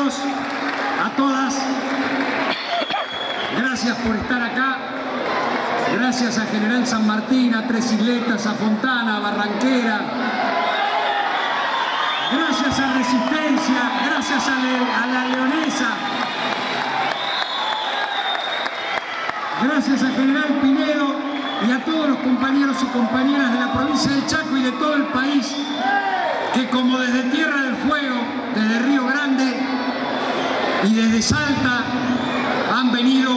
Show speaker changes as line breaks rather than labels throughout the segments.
todos, a todas. Gracias por estar acá. Gracias a General San Martín, a Tres Isletas, a Fontana, a Barranquera. Gracias a Resistencia, gracias a la Leonesa. Gracias a General Pinedo y a todos los compañeros y compañeras de la provincia del Chaco y de todo el país que, como desde Tierra del Fuego, desde Río Grande y desde Salta, han venido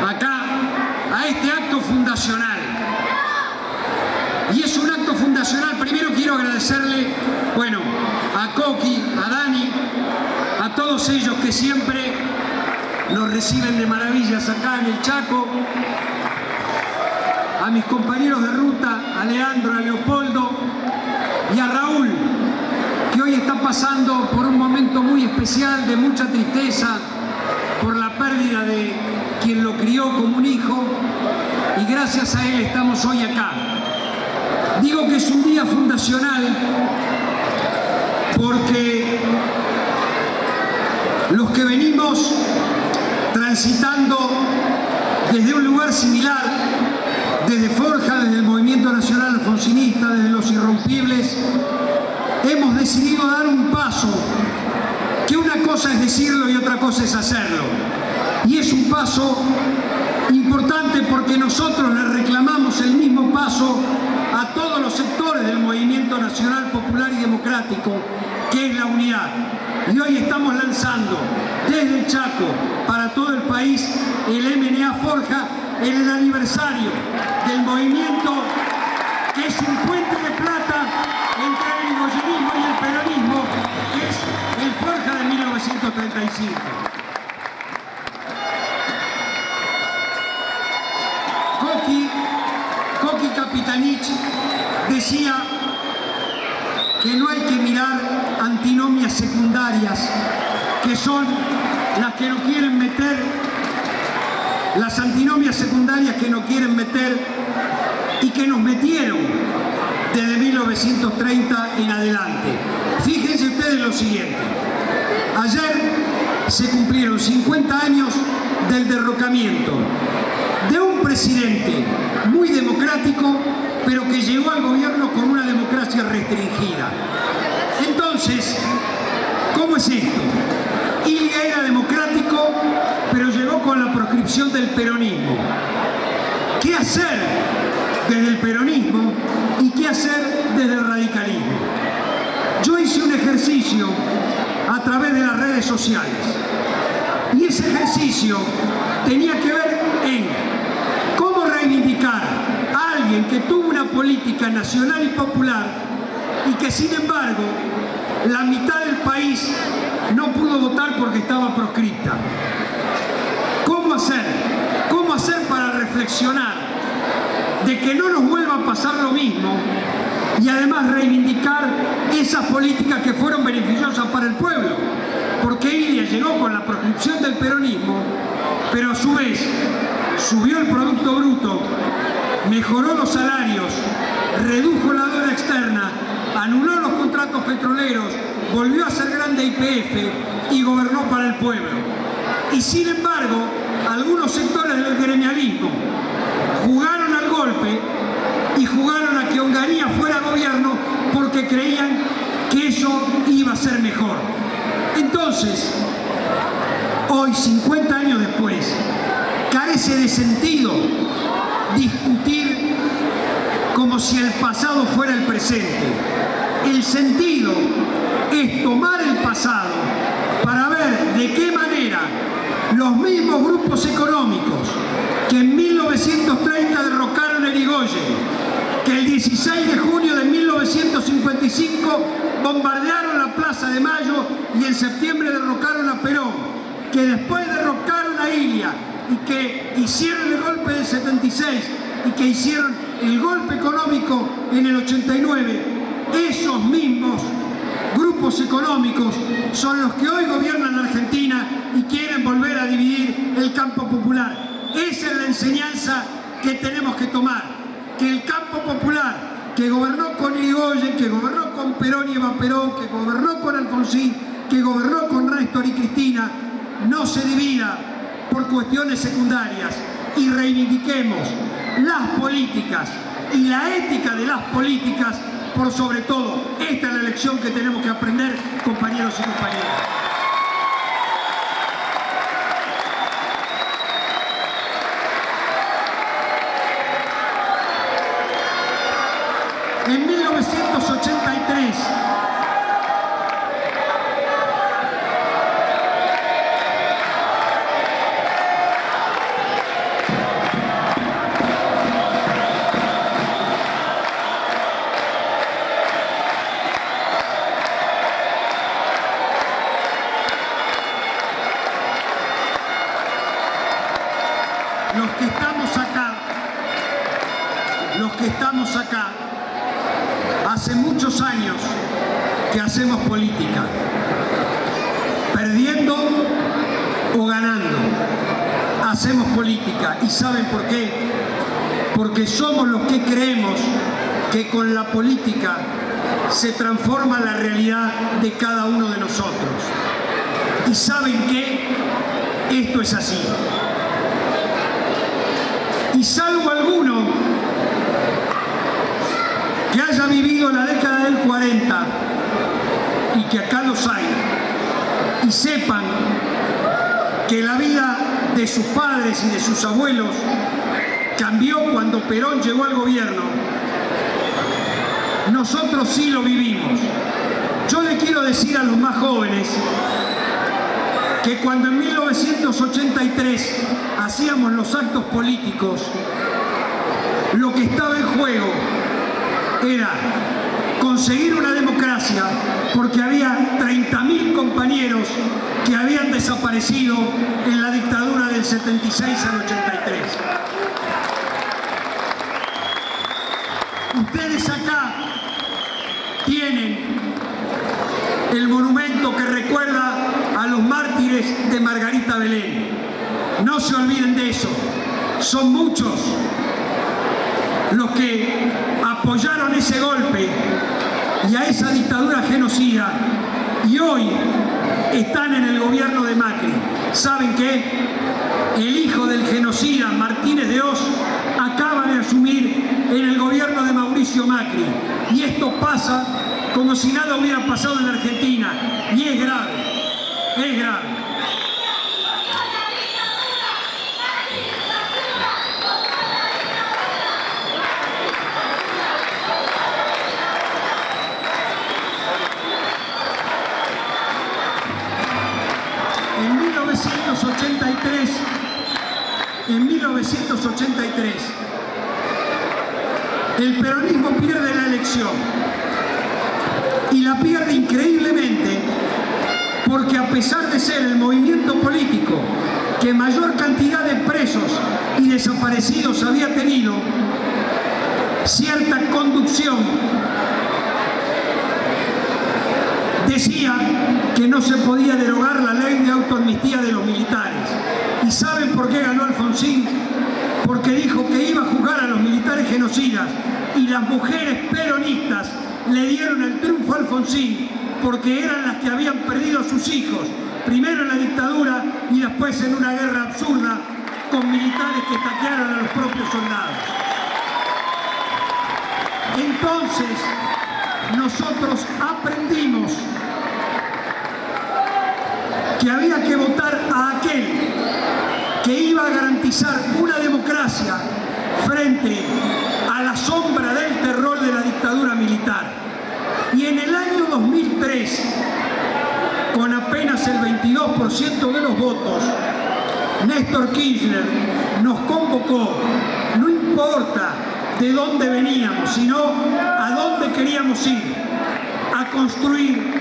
acá a este acto fundacional. Y es un acto fundacional. Primero quiero agradecerle, bueno, a Coqui, a Dani, a todos ellos que siempre nos reciben de maravillas acá en el Chaco, a mis compañeros de ruta, a Leandro, a Leopoldo y a Raúl, que hoy está pasando por un momento muy especial de mucha tristeza por la pérdida de quien lo crió como un hijo, y gracias a él estamos hoy acá. Digo que es un día fundacional porque los que venimos transitando desde un lugar similar, desde Forja, desde el Movimiento Nacional Alfonsinista, desde Los Irrompibles, hemos decidido dar un paso, que una cosa es decirlo y otra cosa es hacerlo. Y es un paso importante porque nosotros le reclamamos el mismo paso a todos los sectores del Movimiento Nacional Popular y Democrático, que es la unidad. Y hoy estamos lanzando desde el Chaco para todo el país el MNA Forja en el aniversario del movimiento, que es un puente de plata entre el irigoyenismo y el peronismo, que es el Forja de 1935. Coqui Capitanich decía que no hay que mirar antinomias secundarias, que son las que no quieren meter, las antinomias secundarias que no quieren meter y que nos metieron desde 1930 en adelante. Fíjense ustedes lo siguiente: ayer se cumplieron 50 años del derrocamiento de un presidente muy democrático, pero que llegó al gobierno con una democracia restringida. Entonces, ¿cómo es esto? Iliga era democrático, pero llegó con la proscripción del peronismo. ¿Qué hacer desde el peronismo y qué hacer desde el radicalismo? Yo hice un ejercicio a través de las redes sociales, y ese ejercicio tenía que ver en cómo reivindicar a alguien que tuvo una política nacional y popular y que, sin embargo, la mitad del país no pudo votar porque estaba proscripta. ¿Cómo hacer? ¿Cómo hacer para reflexionar de que no nos vuelva a pasar lo mismo y además reivindicar esas políticas que fueron beneficiosas para el pueblo? Porque Ilia llegó con la proscripción del peronismo, pero a su vez subió el Producto Bruto, mejoró los salarios, redujo la deuda externa, anuló los contratos petroleros, volvió a ser grande YPF y gobernó para el pueblo. Y sin embargo, algunos sectores del gremialismo jugaron al golpe y jugaron a que Onganía fuera gobierno porque creían que eso iba a ser mejor. Entonces, hoy, 50 años después, carece de sentido discutir como si el pasado fuera el presente. El sentido es tomar el pasado para ver de qué manera los mismos grupos económicos que en 1930 derrocaron a Irigoyen, que el 16 de junio de 1955 bombardearon la Plaza de Mayo y en septiembre derrocaron a Perón, que después derrocaron a Ilia y que hicieron el golpe del 76 y que hicieron el golpe económico en el 89, esos mismos grupos económicos son los que hoy gobiernan la Argentina y quieren volver a dividir el campo popular. Esa es la enseñanza que tenemos que tomar, que el campo popular, que gobernó con Irigoyen, que gobernó con Perón y Eva Perón, que gobernó con Alfonsín, que gobernó con Rey Néstor y Cristina no se divida por cuestiones secundarias y reivindiquemos las políticas y la ética de las políticas por sobre todo. Esta es la lección que tenemos que aprender, compañeros y compañeras. En 1983, los que estamos acá, hace muchos años que hacemos política, perdiendo o ganando, hacemos política. ¿Y saben por qué? Porque somos los que creemos que con la política se transforma la realidad de cada uno de nosotros. ¿Y saben qué? Esto es así. Y salvo alguno que haya vivido la década del 40, y que acá los hay, y sepan que la vida de sus padres y de sus abuelos cambió cuando Perón llegó al gobierno, nosotros sí lo vivimos. Yo le quiero decir a los más jóvenes que cuando en 1983 hacíamos los actos políticos, lo que estaba en juego era conseguir una democracia, porque había 30.000 compañeros que habían desaparecido en la dictadura del 76 al 83. Ustedes acá tienen el monumento que recuerda a los mártires de Margarita Belén. No se olviden de eso. Son muchos los que apoyaron ese golpe y a esa dictadura genocida y hoy están en el gobierno de Macri. ¿Saben qué? El hijo del genocida, Martínez de Oz, acaba de asumir en el gobierno de Mauricio Macri. Y esto pasa como si nada hubiera pasado en la Argentina. Y es grave, es grave. En 1983, el peronismo pierde la elección y la pierde increíblemente porque, a pesar de ser el movimiento político que mayor cantidad de presos y desaparecidos había tenido, cierta conducción decía que no se podía derogar la ley de autoamnistía de los militares. ¿Y saben por qué ganó Alfonsín? Porque dijo que iba a juzgar a los militares genocidas, y las mujeres peronistas le dieron el triunfo a Alfonsín porque eran las que habían perdido a sus hijos, primero en la dictadura y después en una guerra absurda con militares que saquearon a los propios soldados. Entonces, nosotros aprendimos que había que votar a aquel que iba a garantizar una democracia frente a la sombra del terror de la dictadura militar. Y en el año 2003, con apenas el 22% de los votos, Néstor Kirchner nos convocó, no importa de dónde veníamos, sino a dónde queríamos ir, a construir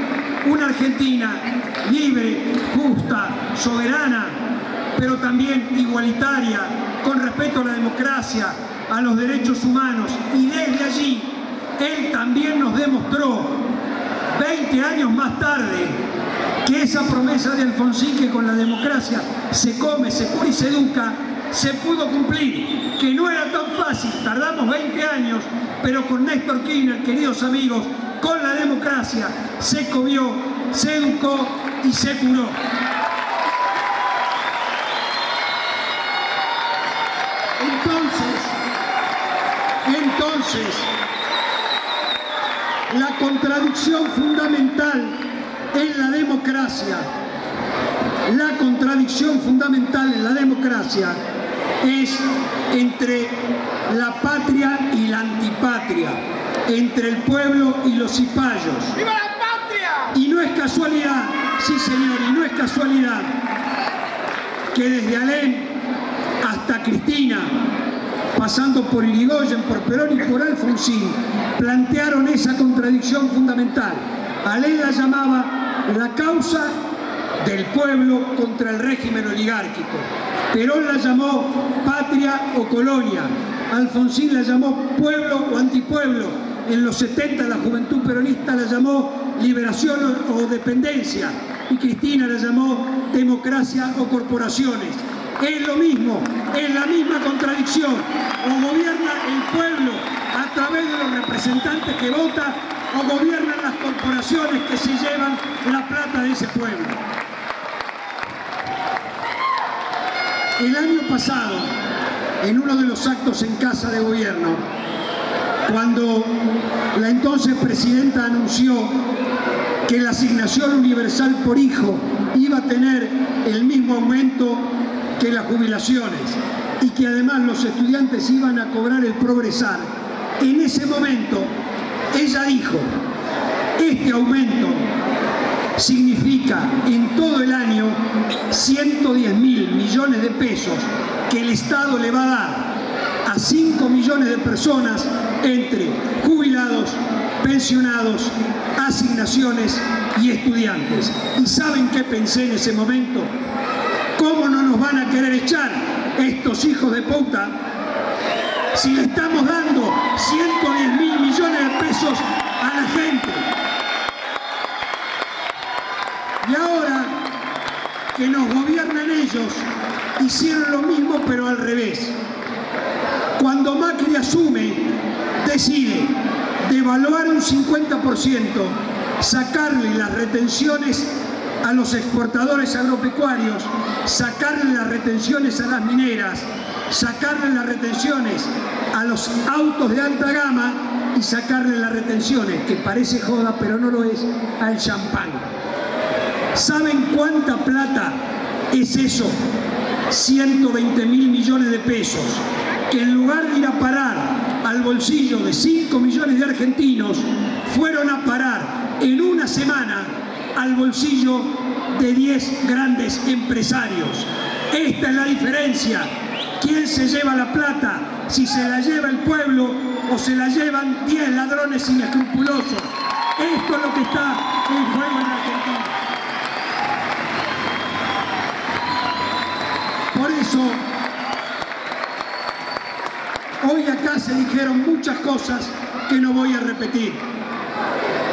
una Argentina libre, justa, soberana, pero también igualitaria, con respeto a la democracia, a los derechos humanos. Y desde allí, él también nos demostró, 20 años más tarde, que esa promesa de Alfonsín, que con la democracia se come, se cura y se educa, se pudo cumplir, que no era tan fácil, tardamos 20 años, pero con Néstor Kirchner, queridos amigos, con la democracia se comió, se educó y se curó. Entonces, la contradicción fundamental en la democracia, es entre la patria y la antipatria, entre el pueblo y los cipayos.
¡Viva la patria!
Y no es casualidad, sí señor, y no es casualidad que desde Alem hasta Cristina, pasando por Irigoyen, por Perón y por Alfonsín, plantearon esa contradicción fundamental. Alem la llamaba la causa del pueblo contra el régimen oligárquico. Perón la llamó patria o colonia. Alfonsín la llamó pueblo o antipueblo. En los 70 la juventud peronista la llamó liberación o dependencia. Y Cristina la llamó democracia o corporaciones. Es lo mismo, es la misma contradicción. O gobierna el pueblo a través de los representantes que vota, o gobiernan las corporaciones que se llevan la plata de ese pueblo. El año pasado, en uno de los actos en Casa de Gobierno, cuando la entonces presidenta anunció que la asignación universal por hijo iba a tener el mismo aumento que las jubilaciones y que además los estudiantes iban a cobrar el progresar, en ese momento ella dijo: este aumento significa en todo el año 110.000 millones de pesos que el Estado le va a dar a 5 millones de personas entre jubilados, pensionados, asignaciones y estudiantes. ¿Y saben qué pensé en ese momento? ¿Cómo no nos van a querer echar estos hijos de puta si le estamos dando 110.000 millones de pesos a la gente? Y ahora que nos gobiernan ellos, hicieron lo mismo pero al revés. Cuando Macri asume, decide devaluar un 50%, sacarle las retenciones a los exportadores agropecuarios, sacarle las retenciones a las mineras, sacarle las retenciones a los autos de alta gama y sacarle las retenciones, que parece joda pero no lo es, al champán. ¿Saben cuánta plata es eso? 120.000 millones de pesos, que en lugar de ir a parar al bolsillo de 5 millones de argentinos, fueron a parar en una semana al bolsillo de 10 grandes empresarios. Esta es la diferencia. ¿Quién se lleva la plata? Si se la lleva el pueblo o se la llevan 10 ladrones inescrupulosos. Esto es lo que está en juego en Argentina. Por eso, hoy acá se dijeron muchas cosas que no voy a repetir,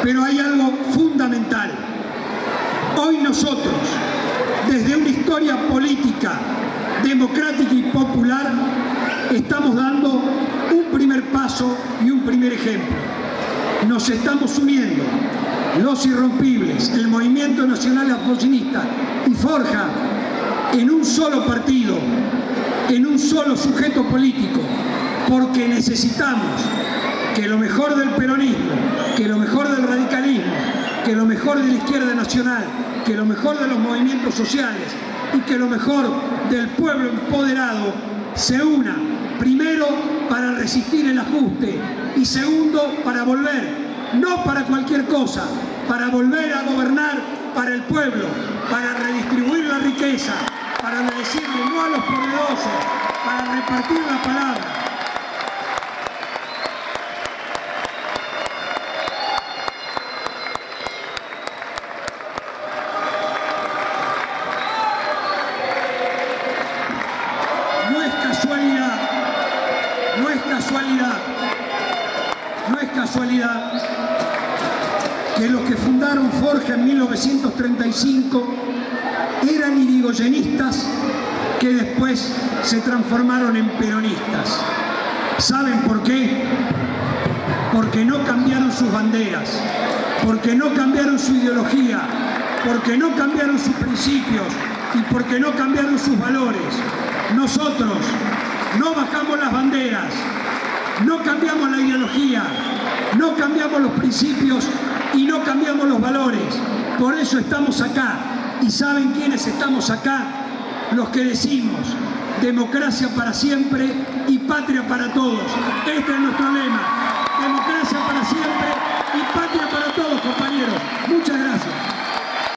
pero hay algo fundamental. Hoy nosotros, desde una historia política, democrática y popular, estamos dando un primer paso y un primer ejemplo. Nos estamos uniendo, los irrompibles, el Movimiento Nacional Alfonsinista y Forja, en un solo partido, en un solo sujeto político, porque necesitamos que lo mejor del peronismo, que lo mejor del radicalismo, que lo mejor de la izquierda nacional, que lo mejor de los movimientos sociales y que lo mejor del pueblo empoderado se una, primero para resistir el ajuste y segundo para volver, no para cualquier cosa, para volver a gobernar para el pueblo, para redistribuir la riqueza, para decirle no a los poderosos, para repartir la palabra. No es casualidad que los que fundaron Forja en 1935 eran irigoyenistas que después se transformaron en peronistas. ¿Saben por qué? Porque no cambiaron sus banderas, porque no cambiaron su ideología, porque no cambiaron sus principios y porque no cambiaron sus valores. Nosotros no bajamos las banderas, no cambiamos la ideología, no cambiamos los principios y no cambiamos los valores. Por eso estamos acá. ¿Y saben quiénes estamos acá? Los que decimos democracia para siempre y patria para todos. Este es nuestro lema.